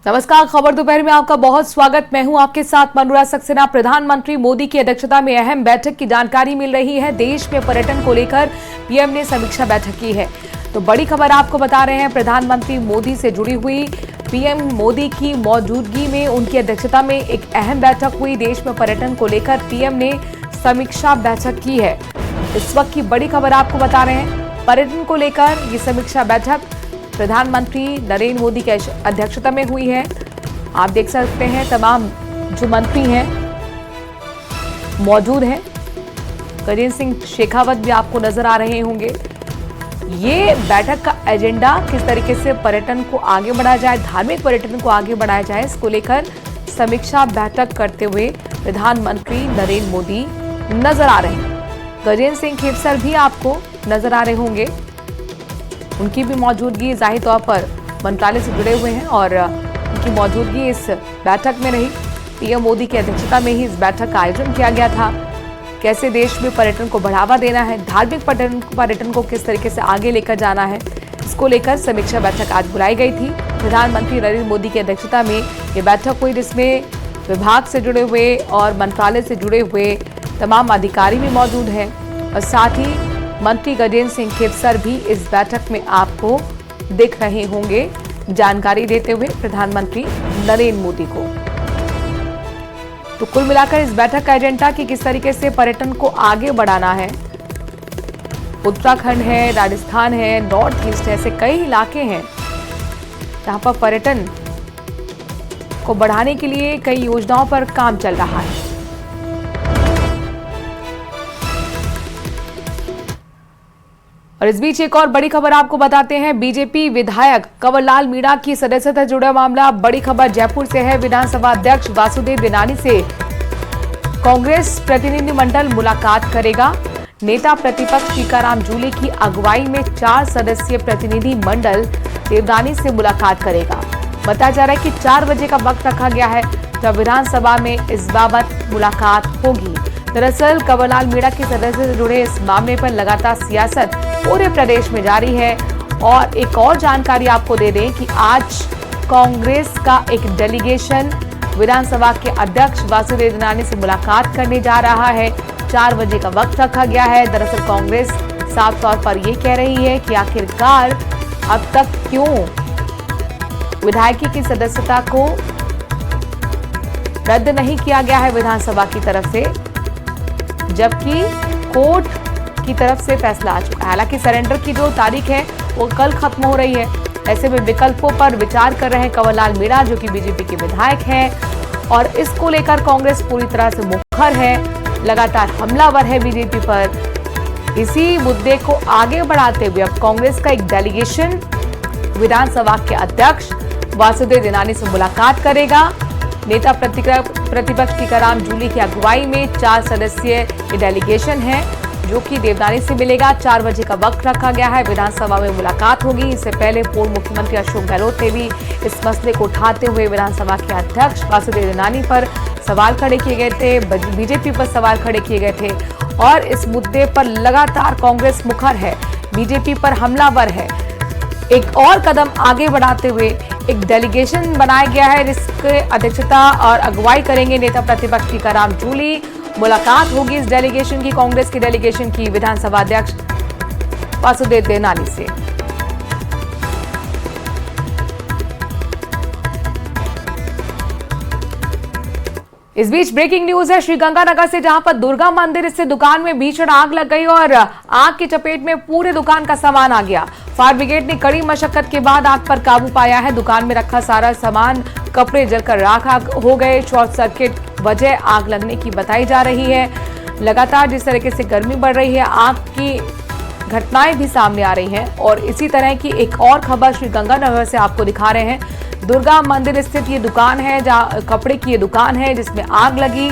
नमस्कार, खबर दोपहर में आपका बहुत स्वागत। मैं हूं आपके साथ मनोरा सक्सेना। प्रधानमंत्री मोदी की अध्यक्षता में अहम बैठक की जानकारी मिल रही है। देश में पर्यटन को लेकर पीएम ने समीक्षा बैठक की है। तो बड़ी खबर आपको बता रहे हैं, प्रधानमंत्री मोदी से जुड़ी हुई पीएम मोदी की मौजूदगी में उनकी अध्यक्षता में एक अहम बैठक हुई। देश में पर्यटन को लेकर पीएम ने समीक्षा बैठक की है। इस वक्त की बड़ी खबर आपको बता रहे हैं, पर्यटन को लेकर ये समीक्षा बैठक प्रधानमंत्री नरेंद्र मोदी की अध्यक्षता में हुई है। आप देख सकते हैं तमाम जो मंत्री हैं मौजूद हैं। गजेंद्र सिंह शेखावत भी आपको नजर आ रहे होंगे। ये बैठक का एजेंडा किस तरीके से पर्यटन को आगे बढ़ाया जाए, धार्मिक पर्यटन को आगे बढ़ाया जाए, इसको लेकर समीक्षा बैठक करते हुए प्रधानमंत्री नरेंद्र मोदी नजर आ रहे हैं। गजेंद्र सिंह खेपसर भी आपको नजर आ रहे होंगे। उनकी भी मौजूदगी जाहिर तौर पर मंत्रालय से जुड़े हुए हैं और उनकी मौजूदगी इस बैठक में रही। पीएम मोदी की अध्यक्षता में ही इस बैठक का आयोजन किया गया था। कैसे देश में पर्यटन को बढ़ावा देना है, धार्मिक पर्यटन को किस तरीके से आगे लेकर जाना है, इसको लेकर समीक्षा बैठक आज बुलाई गई थी। प्रधानमंत्री नरेंद्र मोदी की अध्यक्षता में ये बैठक हुई, जिसमें विभाग से जुड़े हुए और मंत्रालय से जुड़े हुए तमाम अधिकारी भी मौजूद हैं और साथ ही मंत्री गजेंद्र सिंह खेपसर भी इस बैठक में आपको दिख रहे होंगे, जानकारी देते हुए प्रधानमंत्री नरेंद्र मोदी को। तो कुल मिलाकर इस बैठक का एजेंडा कि किस तरीके से पर्यटन को आगे बढ़ाना है। उत्तराखंड है, राजस्थान है, नॉर्थ ईस्ट है, ऐसे कई इलाके हैं जहां पर पर्यटन को बढ़ाने के लिए कई योजनाओं पर काम चल रहा है। और इस बीच एक और बड़ी खबर आपको बताते हैं। बीजेपी विधायक कंवरलाल मीणा की सदस्यता से जुड़ा मामला। बड़ी खबर जयपुर से है। विधानसभा अध्यक्ष वासुदेव देवनानी से कांग्रेस प्रतिनिधिमंडल मुलाकात करेगा। नेता प्रतिपक्ष टीकाराम जूली की अगुवाई में 4 सदस्यीय प्रतिनिधि मंडल देवनानी से मुलाकात करेगा। बताया जा रहा है कि 4 बजे का वक्त रखा गया है जब विधानसभा में इस बाबत मुलाकात होगी। दरअसल कंवरलाल मीणा की सदस्य से जुड़े इस मामले पर लगातार सियासत पूरे प्रदेश में जारी है। और एक और जानकारी आपको दे दें कि आज कांग्रेस का एक डेलीगेशन विधानसभा के अध्यक्ष वासुदेव देवनानी से मुलाकात करने जा रहा है। 4 बजे का वक्त रखा गया है। दरअसल कांग्रेस साफ तौर पर यह कह रही है कि आखिरकार अब तक क्यों विधायकी की सदस्यता को रद्द नहीं किया गया है विधानसभा की तरफ से, जबकि कोर्ट की तरफ से फैसला आ चुका है। हालांकि सरेंडर की जो तारीख है वो कल खत्म हो रही है। ऐसे में विकल्पों पर विचार कर रहे हैं कंवरलाल मीणा, जो कि बीजेपी के विधायक हैं, और इसको लेकर कांग्रेस पूरी तरह से मुखर है, लगातार हमलावर है बीजेपी पर। इसी मुद्दे को आगे बढ़ाते हुए अब कांग्रेस का एक डेलीगेशन विधानसभा के अध्यक्ष वासुदेव देवनानी से मुलाकात करेगा। नेता प्रतिपक्ष टीकाराम जूली की अगुवाई में 4 सदस्यीय डेलीगेशन है जो कि देवनानी से मिलेगा। 4 बजे का वक्त रखा गया है। विधानसभा में मुलाकात होगी। इससे पहले पूर्व मुख्यमंत्री अशोक गहलोत ने भी इस मसले को उठाते हुए विधानसभा के अध्यक्ष वासुदेव देवनानी पर सवाल खड़े किए गए थे, बीजेपी पर सवाल खड़े किए गए थे और इस मुद्दे पर लगातार कांग्रेस मुखर है, बीजेपी पर हमलावर है। एक और कदम आगे बढ़ाते हुए एक डेलीगेशन बनाया गया है जिसके अध्यक्षता और अगुवाई करेंगे नेता प्रतिपक्ष टीकाराम जूली। मुलाकात होगी इस डेलीगेशन की, कांग्रेस की डेलीगेशन की विधानसभा अध्यक्ष वासुदेव देवनानी से। इस बीच ब्रेकिंग न्यूज है श्रीगंगानगर से, जहां पर दुर्गा मंदिर स्थित दुकान में भीषण आग लग गई और आग की चपेट में पूरे दुकान का सामान आ गया। फायर ब्रिगेड ने कड़ी मशक्कत के बाद आग पर काबू पाया है। दुकान में रखा सारा सामान, कपड़े जलकर राख हो गए। शॉर्ट सर्किट वजह आग लगने की बताई जा रही है। लगातार जिस तरीके से गर्मी बढ़ रही है, आग की घटनाएं भी सामने आ रही हैं। और इसी तरह की एक और खबर श्रीगंगानगर से आपको दिखा रहे हैं। दुर्गा मंदिर स्थित ये दुकान है, जहां कपड़े की ये दुकान है जिसमें आग लगी।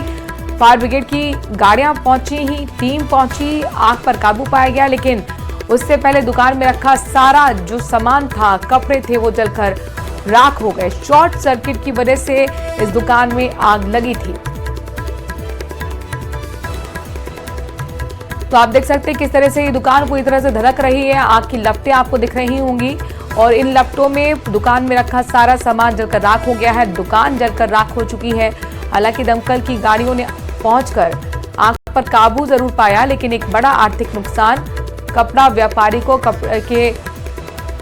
फायर ब्रिगेड की गाड़ियां पहुंची, ही टीम पहुंची, आग पर काबू पाया गया, लेकिन उससे पहले दुकान में रखा सारा जो सामान था, कपड़े थे, वो जलकर राख हो गए। शॉर्ट सर्किट की वजह से इस दुकान में आग लगी थी। तो आप देख सकते हैं किस तरह से ये दुकान पूरी तरह से धधक रही है। आग की लपटें आपको दिख रही होंगी और इन लपटों में दुकान में रखा सारा सामान जलकर राख हो गया है। दुकान जलकर राख हो चुकी है। हालांकि दमकल की गाड़ियों ने पहुंचकर आग पर काबू जरूर पाया, लेकिन एक बड़ा आर्थिक नुकसान कपड़ा व्यापारी को, कपड़े के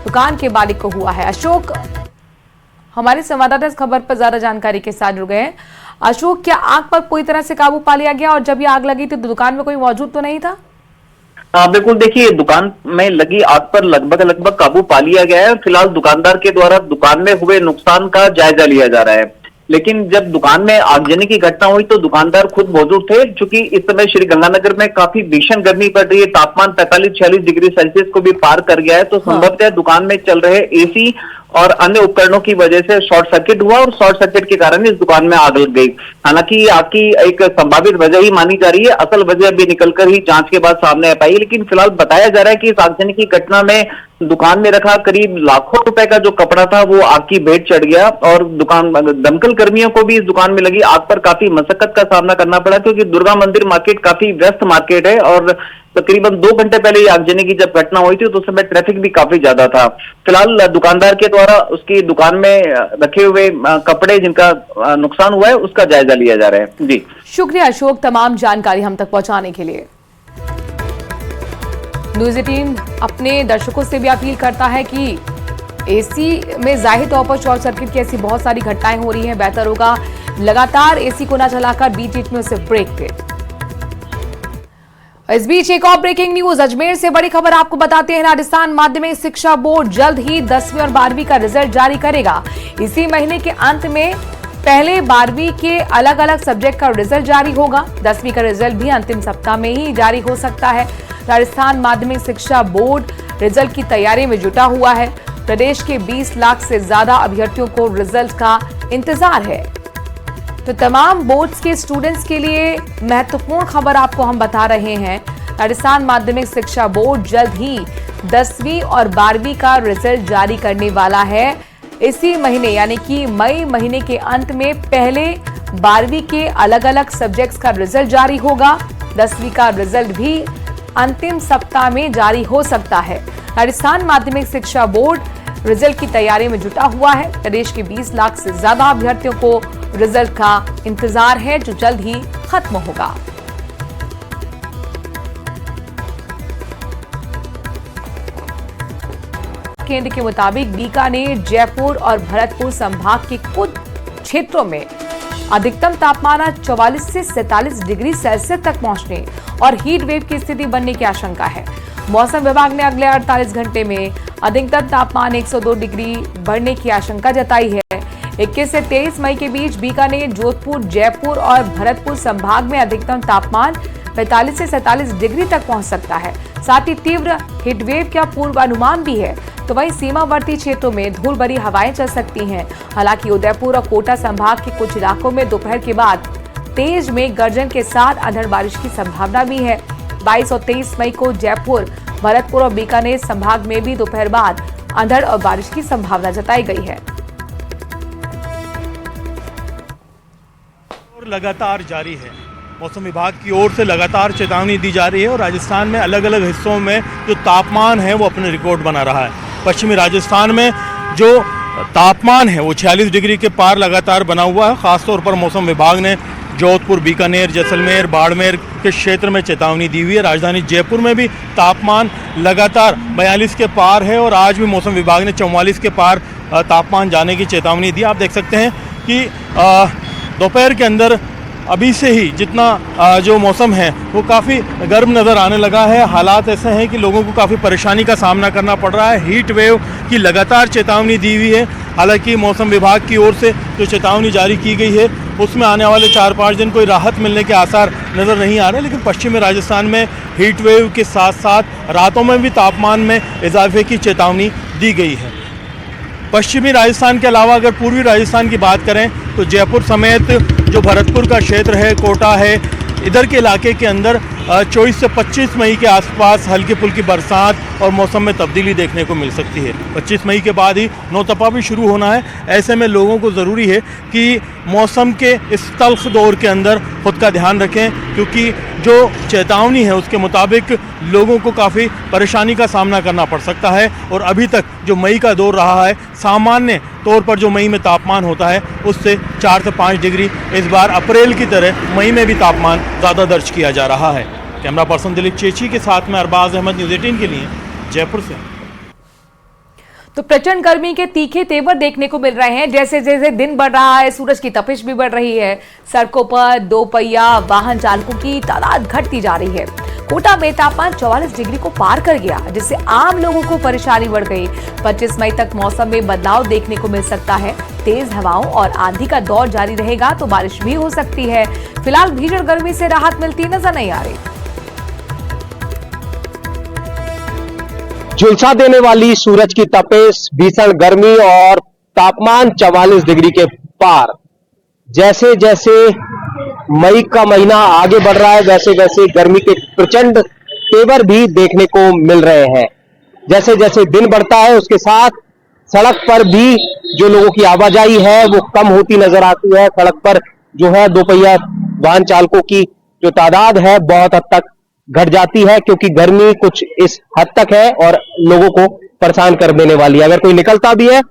दुकान के मालिक को हुआ है। अशोक, हमारे संवाददाता इस खबर पर ज्यादा जानकारी के साथ जुड़ गए हैं। अशोक, क्या आग पर पूरी तरह से काबू पा लिया गया और जब ये आग लगी तो दुकान में कोई मौजूद तो नहीं था? हाँ बिल्कुल, देखिए दुकान में लगी आग पर लगभग काबू पा लिया गया है। फिलहाल दुकानदार के द्वारा दुकान में हुए नुकसान का जायजा लिया जा रहा है, लेकिन जब दुकान में आगजनी की घटना हुई तो दुकानदार खुद मौजूद थे। चूंकि इस समय श्री गंगानगर में काफी भीषण गर्मी पड़ रही है, तापमान 45-46 डिग्री सेल्सियस को भी पार कर गया है, तो संभवतः दुकान में चल रहे एसी और अन्य उपकरणों की वजह से शॉर्ट सर्किट हुआ और शॉर्ट सर्किट के कारण इस दुकान में आग लग गई। हालांकि आग की एक संभावित वजह ही मानी जा रही है, असल वजह अभी निकलकर ही जांच के बाद सामने आ पाई। लेकिन फिलहाल बताया जा रहा है कि इस आगजनी की घटना में दुकान में रखा करीब लाखों रुपए का जो कपड़ा था वो आग की भेंट चढ़ गया और दुकान दमकल कर्मियों को भी इस दुकान में लगी आग पर काफी मशक्कत का सामना करना पड़ा, क्योंकि दुर्गा मंदिर मार्केट काफी व्यस्त मार्केट है और तकरीबन 2 घंटे पहले ये आगजनी की जब घटना हुई थी तो उस समय ट्रैफिक भी काफी ज्यादा था। फिलहाल दुकानदार के द्वारा उसकी दुकान में रखे हुए कपड़े जिनका नुकसान हुआ है उसका जायजा लिया जा रहा है। जी शुक्रिया अशोक, तमाम जानकारी हम तक पहुंचाने के लिए। न्यूज़ 18 अपने दर्शकों से भी अपील करता है कि एसी में जाहिर तौर पर शॉर्ट सर्किट की ऐसी बहुत सारी घटनाएं हो रही हैं, बेहतर होगा लगातार एसी को ना चलाकर बीच में उसे ब्रेक दे। इस बीच एक और ब्रेकिंग न्यूज अजमेर से बड़ी खबर आपको बताते हैं। राजस्थान माध्यमिक शिक्षा बोर्ड जल्द ही 10वीं और 12वीं का रिजल्ट जारी करेगा। इसी महीने के अंत में पहले 12वीं के अलग अलग सब्जेक्ट का रिजल्ट जारी होगा। 10वीं का रिजल्ट भी अंतिम सप्ताह में ही जारी हो सकता है। राजस्थान माध्यमिक शिक्षा बोर्ड रिजल्ट की तैयारी में जुटा हुआ है। प्रदेश के 20 लाख से ज्यादा अभ्यर्थियों को रिजल्ट का इंतजार है। तो तमाम बोर्ड्स के स्टूडेंट्स के लिए महत्वपूर्ण खबर आपको हम बता रहे हैं। राजस्थान माध्यमिक शिक्षा बोर्ड जल्द ही 10वीं और 12वीं का रिजल्ट जारी करने वाला है। इसी महीने यानी कि मई महीने के अंत में पहले 12वीं के अलग अलग सब्जेक्ट्स का रिजल्ट जारी होगा। 10वीं का रिजल्ट भी अंतिम सप्ताह में जारी हो सकता है। राजस्थान माध्यमिक शिक्षा बोर्ड रिजल्ट की तैयारी में जुटा हुआ है। प्रदेश के 20 लाख से ज्यादा अभ्यर्थियों को रिजल्ट का इंतजार है, जो जल्द ही खत्म होगा। केंद्र के मुताबिक बीकानेर, जयपुर और भरतपुर संभाग के कुछ क्षेत्रों में अधिकतम तापमान 44 से 47 डिग्री सेल्सियस तक पहुंचने और हीट वेव की स्थिति बनने की आशंका है। मौसम विभाग ने अगले 48 घंटे में अधिकतम तापमान 102 डिग्री बढ़ने की आशंका जताई है। 21 से 23 मई के बीच बीकानेर, जोधपुर, जयपुर और भरतपुर संभाग में अधिकतम तापमान 45 से 47 डिग्री तक पहुंच सकता है। साथ ही तीव्र हीटवेव का पूर्वानुमान भी है। तो वहीं सीमावर्ती क्षेत्रों में धूल भरी हवाएं चल सकती हैं। हालांकि उदयपुर और कोटा संभाग के कुछ इलाकों में दोपहर के बाद तेज मेघ गर्जन के साथ अंधड़ बारिश की संभावना भी है। 22 और 23 मई को जयपुर, भरतपुर और बीकानेर संभाग में भी दोपहर बाद अंधड़ और बारिश की संभावना जताई गई है। लगातार जारी है। मौसम विभाग की ओर से लगातार चेतावनी दी जा रही है और राजस्थान में अलग अलग हिस्सों में जो तापमान है वो अपने रिकॉर्ड बना रहा है। पश्चिमी राजस्थान में जो तापमान है वो 46 डिग्री के पार लगातार बना हुआ है। खासतौर पर मौसम विभाग ने जोधपुर, बीकानेर, जैसलमेर, बाड़मेर के क्षेत्र में चेतावनी दी हुई है। राजधानी जयपुर में भी तापमान लगातार 42 के पार है और आज भी मौसम विभाग ने 44 के पार तापमान जाने की चेतावनी दी। आप देख सकते हैं कि दोपहर के अंदर अभी से ही जितना जो मौसम है वो काफ़ी गर्म नज़र आने लगा है। हालात ऐसे हैं कि लोगों को काफ़ी परेशानी का सामना करना पड़ रहा है। हीट वेव की लगातार चेतावनी दी हुई है। हालांकि मौसम विभाग की ओर से जो चेतावनी जारी की गई है उसमें आने वाले 4-5 दिन कोई राहत मिलने के आसार नज़र नहीं आ रहे, लेकिन पश्चिमी राजस्थान में हीट वेव के साथ साथ रातों में भी तापमान में इजाफे की चेतावनी दी गई है। पश्चिमी राजस्थान के अलावा अगर पूर्वी राजस्थान की बात करें तो जयपुर समेत जो भरतपुर का क्षेत्र है, कोटा है, इधर के इलाके के अंदर 24 से 25 मई के आसपास हल्की फुल्की बरसात और मौसम में तब्दीली देखने को मिल सकती है। 25 मई के बाद ही नौतपा भी शुरू होना है। ऐसे में लोगों को ज़रूरी है कि मौसम के इस तल्ख दौर के अंदर खुद का ध्यान रखें, क्योंकि जो चेतावनी है उसके मुताबिक लोगों को काफ़ी परेशानी का सामना करना पड़ सकता है। और अभी तक जो मई का दौर रहा है, सामान्य तौर पर जो मई में तापमान होता है उससे 4 से 5 डिग्री इस बार अप्रैल की तरह मई में भी तापमान ज़्यादा दर्ज किया जा रहा है। कैमरा पर्सन दिलीप चेची के साथ में अरबाज अहमद, न्यूज़ 18 के लिए जयपुर से। तो प्रचंड गर्मी के तीखे तेवर देखने को मिल रहे हैं। जैसे जैसे दिन बढ़ रहा है, सूरज की तपिश भी बढ़ रही है। सड़कों पर दोपहिया वाहन चालकों की तादाद घटती जा रही है। कोटा में तापमान 44 डिग्री को पार कर गया, जिससे आम लोगों को परेशानी बढ़ गई। 25 मई तक मौसम में बदलाव देखने को मिल सकता है। तेज हवाओं और आंधी का दौर जारी रहेगा तो बारिश भी हो सकती है। फिलहाल भीषण गर्मी से राहत मिलती नजर नहीं आ रही। झुलसा देने वाली सूरज की तपिश, भीषण गर्मी और तापमान 44 डिग्री के पार। जैसे जैसे मई का महीना आगे बढ़ रहा है, वैसे वैसे गर्मी के प्रचंड तेवर भी देखने को मिल रहे हैं। जैसे जैसे दिन बढ़ता है, उसके साथ सड़क पर भी जो लोगों की आवाजाही है वो कम होती नजर आती है। सड़क पर जो है दोपहिया वाहन चालकों की जो तादाद है बहुत हद तक घट जाती है, क्योंकि गर्मी कुछ इस हद तक है और लोगों को परेशान कर देने वाली है। अगर कोई निकलता भी है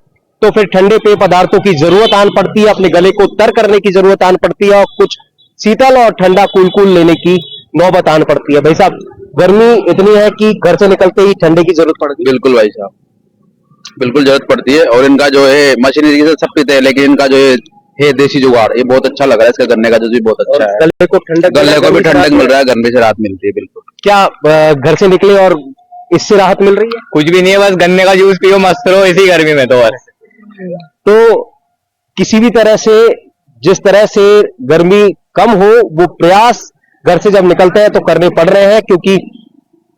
तो फिर ठंडे पेय पदार्थों की जरूरत आन पड़ती है, अपने गले को तर करने की जरूरत आन पड़ती है और कुछ शीतल और ठंडा कूल लेने की नौबत आन पड़ती है। भाई साहब, गर्मी इतनी है कि घर से निकलते ही ठंडे की जरूरत पड़ती है। बिल्कुल भाई साहब, बिल्कुल जरूरत पड़ती है। और इनका जो है मशीनरी से सब पीते हैं, लेकिन इनका जो है देसी जुगाड़, ये बहुत अच्छा लग रहा है। इसका गन्ने का जूस भी बहुत अच्छा है। गले को ठंडक मिल रहा है, गर्मी से राहत मिलती है। बिल्कुल। क्या घर से निकले और इससे राहत मिल रही है? कुछ भी नहीं है, बस गन्ने का जूस पियो, मस्त रहो इसी गर्मी में। तो किसी भी तरह से, जिस तरह से गर्मी कम हो, वो प्रयास घर से जब निकलते हैं तो करने पड़ रहे हैं, क्योंकि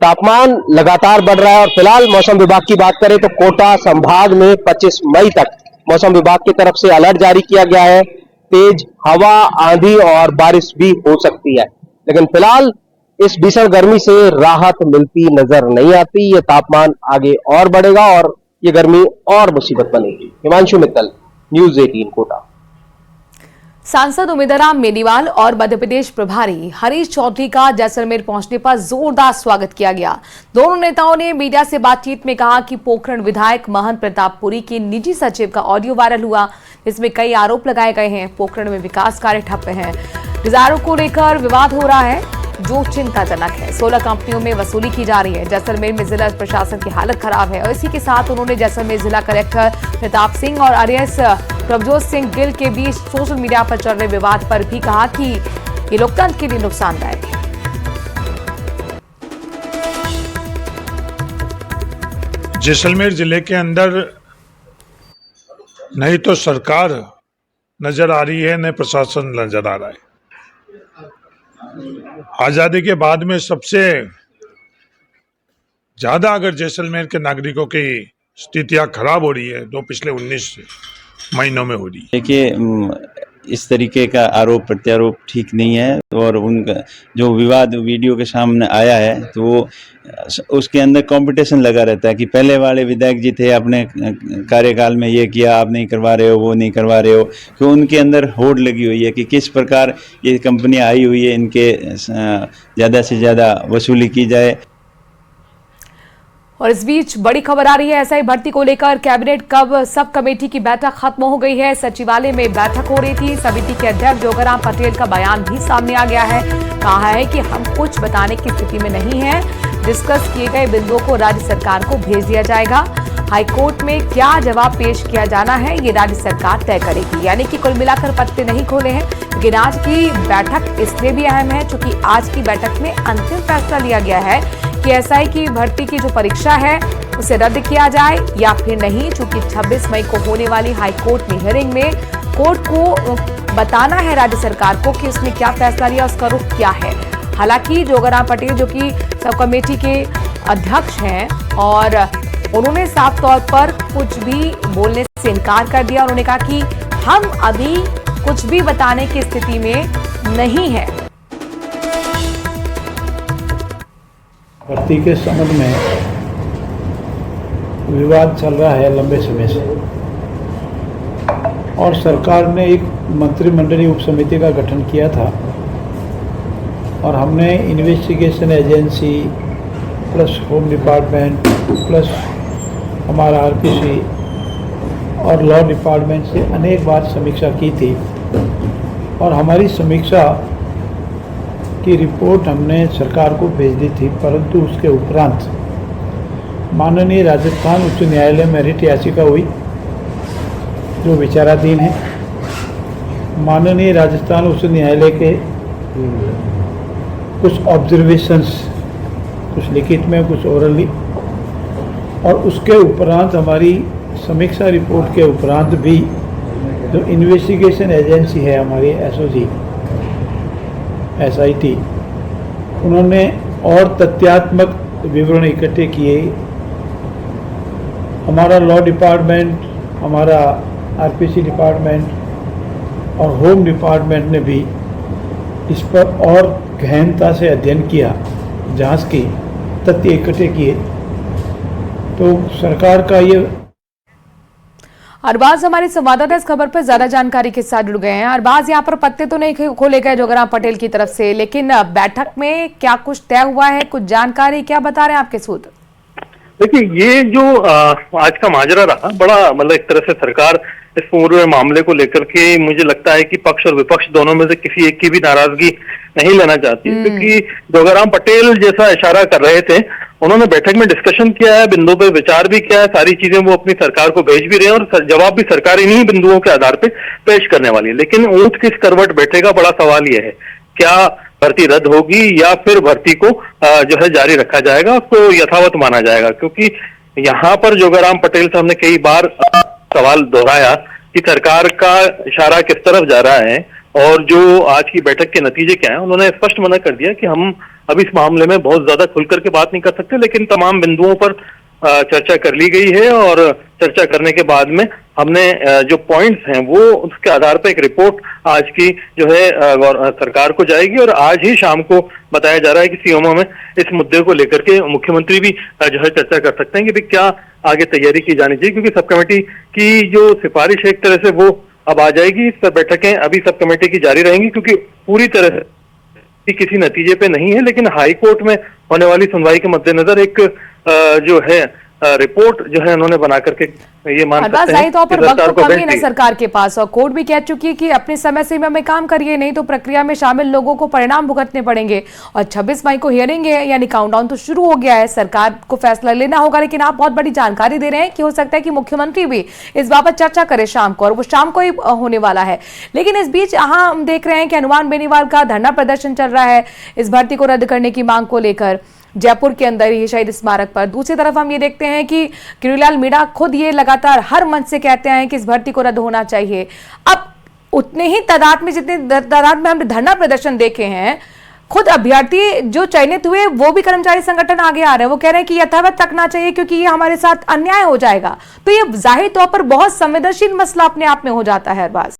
तापमान लगातार बढ़ रहा है। और फिलहाल मौसम विभाग की बात करें तो कोटा संभाग में 25 मई तक मौसम विभाग की तरफ से अलर्ट जारी किया गया है। तेज हवा, आंधी और बारिश भी हो सकती है, लेकिन फिलहाल इस भीषण गर्मी से राहत मिलती नजर नहीं आती। ये तापमान आगे और बढ़ेगा और ये गर्मी और मुसीबत बनेगी। हिमांशु मित्तल, न्यूज़ 18 कोटा। सांसद उम्मीदराम मेनीवाल और मध्य प्रदेश प्रभारी हरीश चौधरी का जैसलमेर पहुंचने पर जोरदार स्वागत किया गया। दोनों नेताओं ने मीडिया से बातचीत में कहा कि पोखरण विधायक महंत प्रतापपुरी के निजी सचिव का ऑडियो वायरल हुआ, जिसमें कई आरोप लगाए गए हैं। पोखरण में विकास कार्य ठप हैं। रिजार्व को लेकर विवाद हो रहा है जो चिंताजनक है। 16 कंपनियों में वसूली की जा रही है। जैसलमेर में जिला प्रशासन की हालत खराब है। और इसी के साथ उन्होंने जैसलमेर जिला कलेक्टर प्रताप सिंह और आरएएस प्रभजोत सिंह गिल के बीच सोशल मीडिया पर चल रहे विवाद पर भी कहा कि ये लोकतंत्र के लिए नुकसानदायक है। जैसलमेर जिले के अंदर नहीं तो सरकार नजर आ रही है, न प्रशासन नजर आ रहा है। आजादी के बाद में सबसे ज्यादा अगर जैसलमेर के नागरिकों की स्थितियां खराब हो रही है तो पिछले 19 महीनों में हो रही है। देखिए, इस तरीके का आरोप प्रत्यारोप ठीक नहीं है। और उनका जो विवाद वीडियो के सामने आया है तो उसके अंदर कंपटीशन लगा रहता है कि पहले वाले विधायक जी थे, अपने कार्यकाल में ये किया, आप नहीं करवा रहे हो, वो नहीं करवा रहे हो। तो उनके अंदर होड़ लगी हुई है कि किस प्रकार ये कंपनियां आई हुई है, इनके ज़्यादा से ज़्यादा वसूली की जाए। और इस बीच बड़ी खबर आ रही है एसआई भर्ती को लेकर। कैबिनेट सब कमेटी की बैठक खत्म हो गई है। सचिवालय में बैठक हो रही थी। समिति के अध्यक्ष जोगाराम पटेल का बयान भी सामने आ गया है। कहा है कि हम कुछ बताने की स्थिति में नहीं है। डिस्कस किए गए बिंदुओं को राज्य सरकार को भेज दिया जाएगा। हाईकोर्ट में क्या जवाब पेश किया जाना है ये राज्य सरकार तय करेगी। यानी कि कुल मिलाकर पत्ते नहीं खोले हैं। लेकिन आज की बैठक इसलिए भी अहम है क्योंकि आज की बैठक में अंतिम फैसला लिया गया है कि एसआई की भर्ती की जो परीक्षा है उसे रद्द किया जाए या फिर नहीं। चूंकि 26 मई को होने वाली हाईकोर्ट में हियरिंग में कोर्ट को बताना है राज्य सरकार को कि उसने क्या फैसला लिया, उसका रुख क्या है। हालांकि जोगाराम पटेल जो कि सब कमेटी के अध्यक्ष हैं और उन्होंने साफ तौर पर कुछ भी बोलने से इनकार कर दिया। उन्होंने कहा कि हम अभी कुछ भी बताने की स्थिति में नहीं है। भर्ती के संबंध में विवाद चल रहा है लंबे समय से और सरकार ने एक मंत्रिमंडलीय उप समिति का गठन किया था और हमने investigation agency plus home department plus हमारा आरपीसी और लॉ डिपार्टमेंट से अनेक बार समीक्षा की थी और हमारी समीक्षा की रिपोर्ट हमने सरकार को भेज दी थी, परंतु उसके उपरांत माननीय राजस्थान उच्च न्यायालय में रिट याचिका हुई जो विचाराधीन है। माननीय राजस्थान उच्च न्यायालय के कुछ ऑब्जर्वेशंस, कुछ लिखित में कुछ ओरली, और उसके उपरांत हमारी समीक्षा रिपोर्ट के उपरांत भी जो इन्वेस्टिगेशन एजेंसी है हमारी एसओजी SIT, उन्होंने और तथ्यात्मक विवरण इकट्ठे किए। हमारा लॉ डिपार्टमेंट, हमारा आरपीसी डिपार्टमेंट और होम डिपार्टमेंट ने भी इस पर और गहनता से अध्ययन किया, जांच की, तथ्य इकट्ठे किए। तो सरकार का ये अरबाज हमारे संवाददाता इस खबर पर ज्यादा जानकारी के साथ जुड़ गए हैं। अरबाज, यहाँ पर पत्ते तो नहीं खोले गए जोगराम पटेल की तरफ से, लेकिन बैठक में क्या कुछ तय हुआ है, कुछ जानकारी क्या बता रहे हैं आपके सूत्र? देखिए, ये जो आज का माजरा रहा, बड़ा मतलब एक तरह से सरकार इस पूरे मामले को लेकर के मुझे लगता है कि पक्ष और विपक्ष दोनों में से किसी एक की भी नाराजगी नहीं लेना चाहती, क्योंकि जोगराम पटेल जैसा इशारा कर रहे थे, उन्होंने बैठक में डिस्कशन किया है, बिंदुओं पे विचार भी किया है, सारी चीजें वो अपनी सरकार को भेज भी रहे हैं और जवाब भी सरकार इन्हीं बिंदुओं के आधार पे पेश करने वाली है। लेकिन ऊंट किस करवट बैठेगा, बड़ा सवाल यह है, क्या भर्ती रद्द होगी या फिर भर्ती को जो है जारी रखा जाएगा, उसको यथावत माना जाएगा? क्योंकि यहाँ पर जोगराम पटेल साहब ने कई बार सवाल दोहराया कि सरकार का इशारा किस तरफ जा रहा है और जो आज की बैठक के नतीजे क्या हैं। उन्होंने स्पष्ट मना कर दिया कि हम अब इस मामले में बहुत ज्यादा खुल करके बात नहीं कर सकते, लेकिन तमाम बिंदुओं पर चर्चा कर ली गई है और चर्चा करने के बाद में हमने जो पॉइंट्स हैं वो उसके आधार पर एक रिपोर्ट आज की जो है सरकार को जाएगी और आज ही शाम को बताया जा रहा है कि सीएमओ में इस मुद्दे को लेकर के मुख्यमंत्री भी जो है चर्चा कर सकते हैं कि भाई क्या आगे तैयारी की जानी चाहिए, क्योंकि सब कमेटी की जो सिफारिश है एक तरह से वो अब आ जाएगी। इस पर बैठकें अभी सब कमेटी की जारी रहेंगी क्योंकि पूरी तरह से किसी नतीजे पे नहीं है, लेकिन हाई कोर्ट में होने वाली सुनवाई के मद्देनजर एक जो है रिपोर्ट जो है उन्होंने बना करके ये मान सकते हैं तौर पर वक्त तो कम ही है ना सरकार के पास, और कोर्ट भी कह चुकी है कि अपने समय सीमा में काम करिए, नहीं तो प्रक्रिया में शामिल लोगों को परिणाम भुगतने पड़ेंगे। और 26 मई को हियरिंग है, यानी काउंटडाउन तो शुरू हो गया है, सरकार को फैसला लेना होगा। लेकिन आप बहुत बड़ी जानकारी दे रहे हैं कि हो सकता है कि मुख्यमंत्री भी इस बाबत चर्चा करे शाम को, और वो शाम को ही होने वाला है। लेकिन इस बीच यहाँ हम देख रहे हैं कि हनुमान बेनीवाल का धरना प्रदर्शन चल रहा है इस भर्ती को रद्द करने की मांग को लेकर जयपुर के अंदर ही शहीद स्मारक पर। दूसरी तरफ हम ये देखते हैं कि किरोड़ीलाल मीणा खुद ये लगातार हर मंच से कहते हैं कि इस भर्ती को रद्द होना चाहिए। अब उतने ही तादाद में जितने तादाद में हमने धरना प्रदर्शन देखे हैं, खुद अभ्यर्थी जो चयनित हुए वो भी कर्मचारी संगठन आगे आ रहे हैं, वो कह रहे हैं कि यथावत रखना चाहिए क्योंकि ये हमारे साथ अन्याय हो जाएगा। तो ये जाहिर तौर पर बहुत संवेदनशील मसला अपने आप में हो जाता है। अरबाज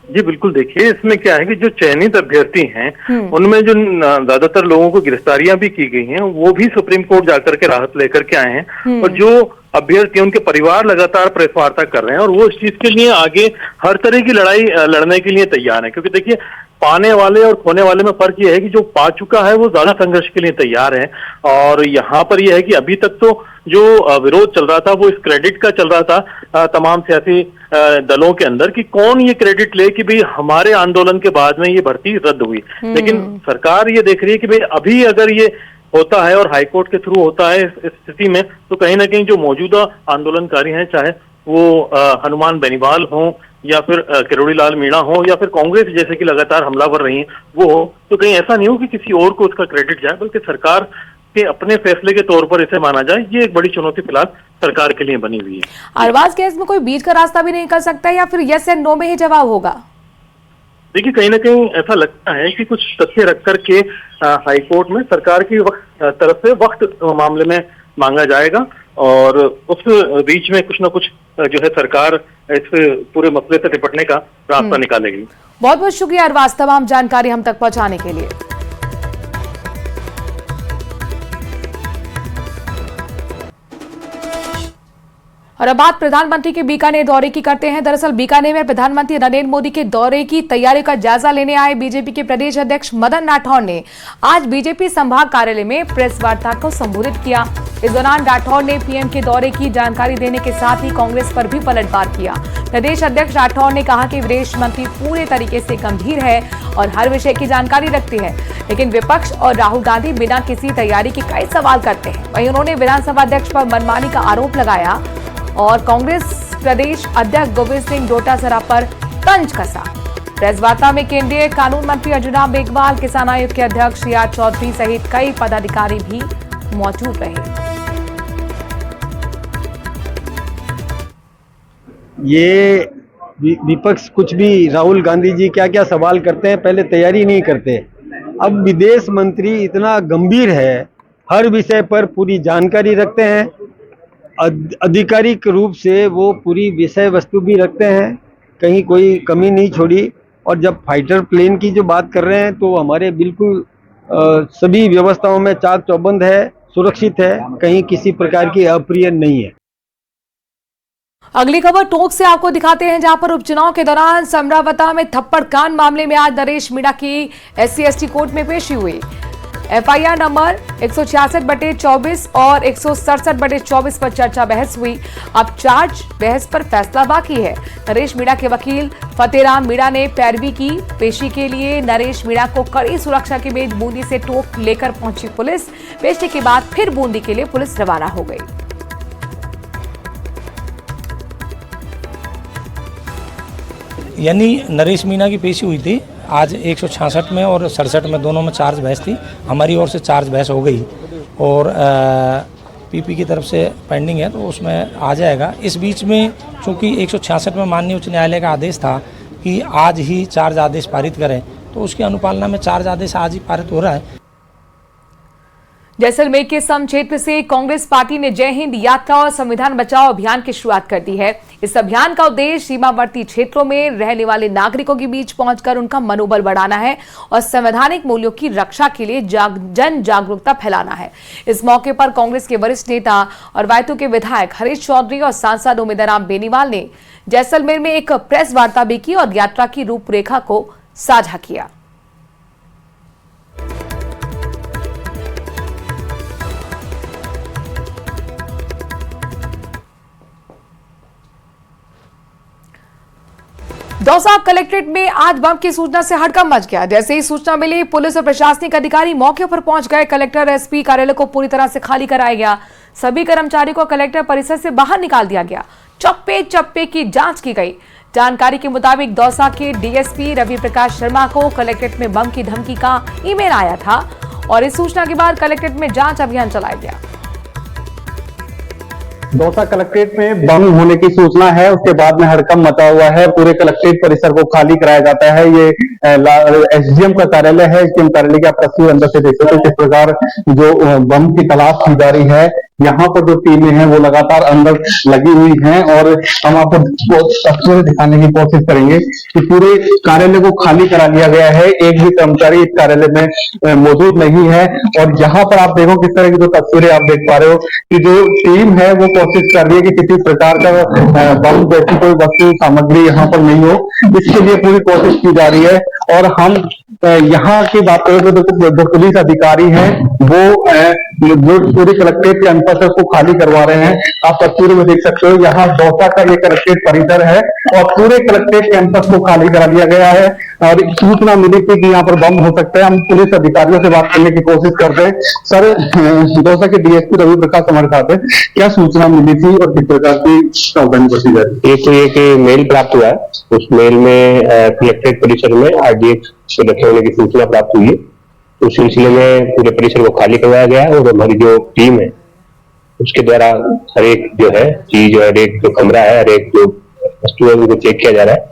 जी बिल्कुल, देखिए इसमें क्या है कि जो चयनित अभ्यर्थी हैं उनमें जो ज्यादातर लोगों को गिरफ्तारियां भी की गई हैं, वो भी सुप्रीम कोर्ट जाकर के राहत लेकर के आए हैं, और जो अभ्यर्थी उनके परिवार लगातार प्रेस वार्ता कर रहे हैं और वो इस चीज के लिए आगे हर तरह की लड़ाई लड़ने के लिए तैयार है। क्योंकि देखिए, पाने वाले और खोने वाले में फर्क ये है कि जो पा चुका है वो ज्यादा संघर्ष के लिए तैयार है। और यहाँ पर यह है कि अभी तक तो जो विरोध चल रहा था वो इस क्रेडिट का चल रहा था तमाम सियासी दलों के अंदर कि कौन ये क्रेडिट ले कि भाई हमारे आंदोलन के बाद में ये भर्ती रद्द हुई। लेकिन सरकार ये देख रही है कि भाई अभी अगर ये होता है और हाईकोर्ट के थ्रू होता है इस स्थिति में, तो कहीं ना कहीं जो मौजूदा आंदोलनकारी हैं, चाहे वो हनुमान बेनीवाल हो या फिर किरोड़ीलाल मीणा हो या फिर कांग्रेस जैसे कि लगातार हमलावर रही है वो हो, तो कहीं ऐसा नहीं हो कि किसी और को उसका क्रेडिट जाए, बल्कि सरकार के अपने फैसले के तौर पर इसे माना जाए। ये एक बड़ी चुनौती फिलहाल सरकार के लिए बनी हुई है। अरबाज, क्या इसमें कोई बीच का रास्ता भी नहीं कर सकता या फिर यस एंड नो में ही जवाब होगा? देखिए, कहीं ना कहीं ऐसा लगता है कि कुछ तथ्य रख करके हाईकोर्ट में सरकार की तरफ से वक्त मामले में मांगा जाएगा और उस बीच में कुछ ना कुछ जो है सरकार इस पूरे मसले से निपटने का रास्ता निकालेगी। बहुत बहुत शुक्रिया अरबाज, तमाम जानकारी हम तक पहुंचाने के लिए। और अब बात प्रधानमंत्री के बीकानेर दौरे की करते हैं। दरअसल बीकानेर में प्रधानमंत्री नरेंद्र मोदी के दौरे की तैयारी का जायजा लेने आए बीजेपी के प्रदेश अध्यक्ष मदन राठौर ने आज बीजेपी संभाग कार्यालय में प्रेस वार्ता को संबोधित किया। इस दौरान राठौर ने पीएम के दौरे की जानकारी देने के साथ ही कांग्रेस पर भी पलटवार किया। प्रदेश अध्यक्ष राठौर ने कहा कि विदेश मंत्री पूरे तरीके से गंभीर है और हर विषय की जानकारी रखती है, लेकिन विपक्ष और राहुल गांधी बिना किसी तैयारी के कई सवाल करते हैं। वहीं उन्होंने विधानसभा अध्यक्ष पर मनमानी का आरोप लगाया और कांग्रेस प्रदेश अध्यक्ष गोविंद सिंह डोटासरा पर तंज कसा। प्रेस वार्ता में केंद्रीय कानून मंत्री अर्जुन मेघवाल, किसान आयोग के अध्यक्ष सीआर चौधरी सहित कई पदाधिकारी भी मौजूद रहे। ये विपक्ष कुछ भी राहुल गांधी जी क्या क्या सवाल करते हैं, पहले तैयारी नहीं करते। अब विदेश मंत्री इतना गंभीर है, हर विषय पर पूरी जानकारी रखते हैं, आधिकारिक रूप से वो पूरी विषय वस्तु भी रखते हैं, कहीं कोई कमी नहीं छोड़ी। और जब फाइटर प्लेन की जो बात कर रहे हैं तो हमारे बिल्कुल सभी व्यवस्थाओं में चाक चौबंद है, सुरक्षित है, कहीं किसी प्रकार की अप्रिय नहीं है। अगली खबर टोंक से आपको दिखाते हैं, जहां पर उपचुनाव के दौरान समरावता में थप्पड़ कांड मामले में आज नरेश मीणा की SC/ST कोर्ट में पेशी हुई। FIR नंबर 166/24 और 167/24 पर चर्चा बहस हुई। अब चार्ज बहस पर फैसला बाकी है। नरेश मीणा के वकील फतेहराम मीणा ने पैरवी की। पेशी के लिए नरेश मीणा को कड़ी सुरक्षा के बीच बूंदी से टोंक लेकर पहुंची पुलिस। पेशी के बाद फिर बूंदी के लिए पुलिस रवाना हो गई। यानी नरेश मीणा की पेशी हुई थी आज 166 में और 67 में, दोनों में चार्ज बहस थी। हमारी ओर से चार्ज बहस हो गई और PP की तरफ से पेंडिंग है तो उसमें आ जाएगा। इस बीच में चूंकि 166 में माननीय उच्च न्यायालय का आदेश था कि आज ही चार्ज आदेश पारित करें, तो उसकी अनुपालना में चार्ज आदेश आज ही पारित हो रहा है। जैसलमेर के सम क्षेत्र से कांग्रेस पार्टी ने जय हिंद यात्रा और संविधान बचाओ अभियान की शुरुआत कर दी है। इस अभियान का उद्देश्य सीमावर्ती क्षेत्रों में रहने वाले नागरिकों के बीच पहुंचकर उनका मनोबल बढ़ाना है और संवैधानिक मूल्यों की रक्षा के लिए जन जागरूकता फैलाना है। इस मौके पर कांग्रेस के वरिष्ठ नेता और वायतू के विधायक हरीश चौधरी और सांसद उमेदराम बेनीवाल ने जैसलमेर में एक प्रेस वार्ता भी की और यात्रा की रूपरेखा को साझा किया। दौसा कलेक्ट्रेट में आज बम की सूचना से हड़कंप मच गया। जैसे ही सूचना मिली, पुलिस और प्रशासनिक अधिकारी मौके पर पहुंच गए। कलेक्टर SP कार्यालय को पूरी तरह से खाली कराया गया। सभी कर्मचारियों को कलेक्टर परिसर से बाहर निकाल दिया गया। चप्पे चप्पे की जांच की गई। जानकारी के मुताबिक दौसा के DSP रवि प्रकाश शर्मा को कलेक्ट्रेट में बम की धमकी का ईमेल आया था और इस सूचना के बाद कलेक्ट्रेट में जांच अभियान चलाया गया। दौसा कलेक्ट्रेट में बम होने की सूचना है, उसके बाद में हड़कंप मचा हुआ है। पूरे कलेक्ट्रेट परिसर को खाली कराया जाता है। ये SDM का कार्यालय है। SDM कार्यालय की आप तस्वीर अंदर से देख सकते हो किस प्रकार जो बम की तलाश की जा रही है। यहाँ पर जो टीमें हैं वो लगातार अंदर लगी हुई हैं और हम आपको तस्वीरें दिखाने की कोशिश करेंगे कि पूरे कार्यालय को खाली करा लिया गया है। एक भी कर्मचारी इस कार्यालय में मौजूद नहीं है। और यहाँ पर आप देखो किस तरह की जो तस्वीरें आप देख पा रहे हो कि जो टीम है वो कोशिश कर रही है कि किसी प्रकार का बम जैसी कोई वस्तु सामग्री यहाँ पर नहीं हो, इसके लिए पूरी कोशिश की जा रही है। और हम यहाँ की बात करें तो जो पुलिस अधिकारी हैं वो जो पूरी कलेक्ट्रेट के अंतर को खाली करवा रहे हैं। आप तस्वीरों में देख सकते हो यहाँ दौसा का ये कलेक्ट्रेट परिसर है और पूरे कलेक्ट्रेट कैंपस को खाली करा दिया गया है। और सूचना मिली थी कि यहाँ पर बम हो सकता है। हम पुलिस अधिकारियों से बात करने की कोशिश करते हैं। सर, दौसा के DSP रवि प्रकाश हमारे साथ है, क्या सूचना मिली थी और किस प्रकार की सावधानी बरती जा रही है? एक मेल प्राप्त हुआ है। उस मेल में कलेक्ट्रेट परिसर में RDX से रखे होने की सूचना प्राप्त हुई है। उस सिलसिले में पूरे परिसर को खाली करवाया गया है और हमारी जो टीम है उसके द्वारा हर एक जो है चीज, हर एक जो कमरा है, हर एक जो वस्तु है उनको चेक किया जा रहा है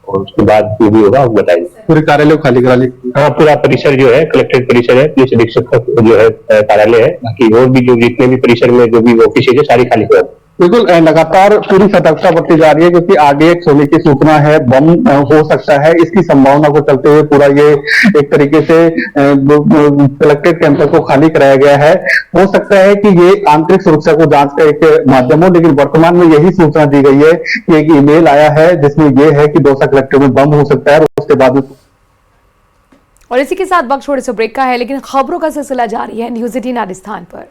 और उसके बाद जो भी होगा आप बताइए। पूरे कार्यालय को खाली करा लिया? हाँ, पूरा परिसर जो है कलेक्ट्रेट परिसर है, पुलिस अधीक्षक का जो है कार्यालय है, बाकी और भी जो जितने भी परिसर में जो भी ऑफिस है सारी खाली करा। बिल्कुल लगातार पूरी सतर्कता बरती जा रही है क्योंकि आरडीएक्स होने की सूचना है, बम हो सकता है, इसकी संभावना को चलते हुए पूरा ये एक तरीके से कलेक्टेड कैंपस को खाली कराया गया है। हो सकता है कि ये आंतरिक सुरक्षा को जांच का एक माध्यम हो, लेकिन वर्तमान में यही सूचना दी गई है कि एक ईमेल आया है जिसमें यह है कि दौसा कलेक्ट्रेट में बम हो सकता है और उसके बाद में। और इसी के साथ वक्त थोड़े से ब्रेक का है, लेकिन खबरों का सिलसिला जारी है न्यूज़ 18 राजस्थान पर।